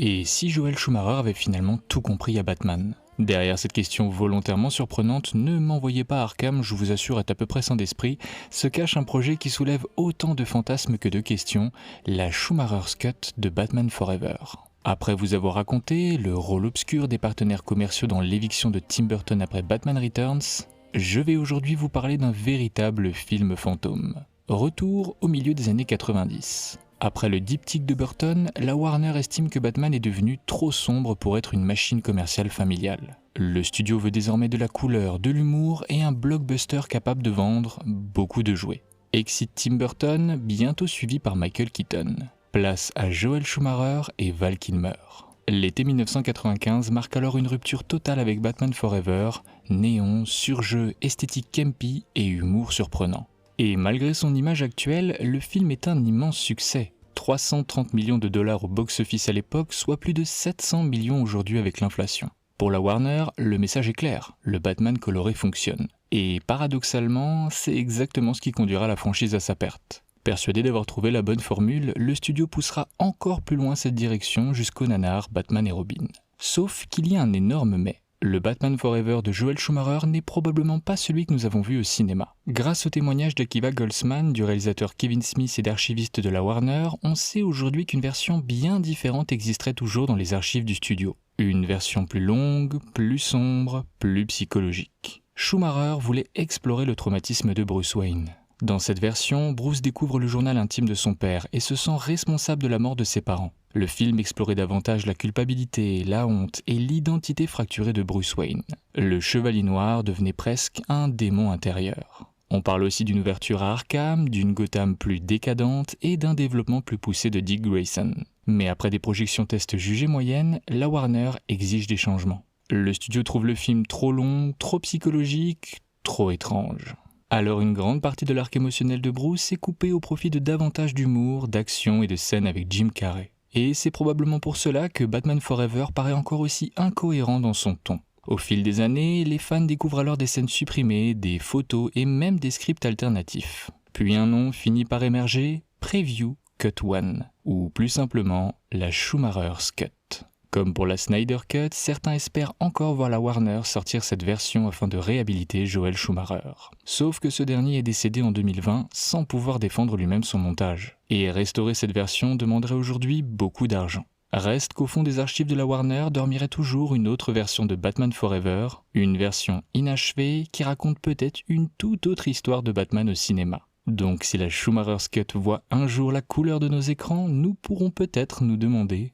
Et si Joel Schumacher avait finalement tout compris à Batman? Derrière cette question volontairement surprenante, ne m'envoyez pas à Arkham, je vous assure est à peu près sain d'esprit, se cache un projet qui soulève autant de fantasmes que de questions, la Schumacher's Cut de Batman Forever. Après vous avoir raconté le rôle obscur des partenaires commerciaux dans l'éviction de Tim Burton après Batman Returns, je vais aujourd'hui vous parler d'un véritable film fantôme. Retour au milieu des années 90. Après le diptyque de Burton, la Warner estime que Batman est devenu trop sombre pour être une machine commerciale familiale. Le studio veut désormais de la couleur, de l'humour et un blockbuster capable de vendre beaucoup de jouets. Exit Tim Burton, bientôt suivi par Michael Keaton. Place à Joel Schumacher et Val Kilmer. L'été 1995 marque alors une rupture totale avec Batman Forever, néon, surjeu, esthétique campy et humour surprenant. Et malgré son image actuelle, le film est un immense succès. 330 millions de dollars au box-office à l'époque, soit plus de 700 millions aujourd'hui avec l'inflation. Pour la Warner, le message est clair, le Batman coloré fonctionne. Et paradoxalement, c'est exactement ce qui conduira la franchise à sa perte. Persuadé d'avoir trouvé la bonne formule, le studio poussera encore plus loin cette direction jusqu'au nanar Batman et Robin. Sauf qu'il y a un énorme mais. Le Batman Forever de Joel Schumacher n'est probablement pas celui que nous avons vu au cinéma. Grâce au témoignage d'Akiva Goldsman, du réalisateur Kevin Smith et d'archivistes de la Warner, on sait aujourd'hui qu'une version bien différente existerait toujours dans les archives du studio. Une version plus longue, plus sombre, plus psychologique. Schumacher voulait explorer le traumatisme de Bruce Wayne. Dans cette version, Bruce découvre le journal intime de son père et se sent responsable de la mort de ses parents. Le film explorait davantage la culpabilité, la honte et l'identité fracturée de Bruce Wayne. Le Chevalier Noir devenait presque un démon intérieur. On parle aussi d'une ouverture à Arkham, d'une Gotham plus décadente et d'un développement plus poussé de Dick Grayson. Mais après des projections tests jugées moyennes, la Warner exige des changements. Le studio trouve le film trop long, trop psychologique, trop étrange. Alors une grande partie de l'arc émotionnel de Bruce est coupée au profit de davantage d'humour, d'action et de scènes avec Jim Carrey. Et c'est probablement pour cela que Batman Forever paraît encore aussi incohérent dans son ton. Au fil des années, les fans découvrent alors des scènes supprimées, des photos et même des scripts alternatifs. Puis un nom finit par émerger, Preview Cut 1, ou plus simplement la Schumacher's Cut. Comme pour la Snyder Cut, certains espèrent encore voir la Warner sortir cette version afin de réhabiliter Joel Schumacher. Sauf que ce dernier est décédé en 2020 sans pouvoir défendre lui-même son montage. Et restaurer cette version demanderait aujourd'hui beaucoup d'argent. Reste qu'au fond des archives de la Warner dormirait toujours une autre version de Batman Forever, une version inachevée qui raconte peut-être une toute autre histoire de Batman au cinéma. Donc si la Schumacher's Cut voit un jour la couleur de nos écrans, nous pourrons peut-être nous demander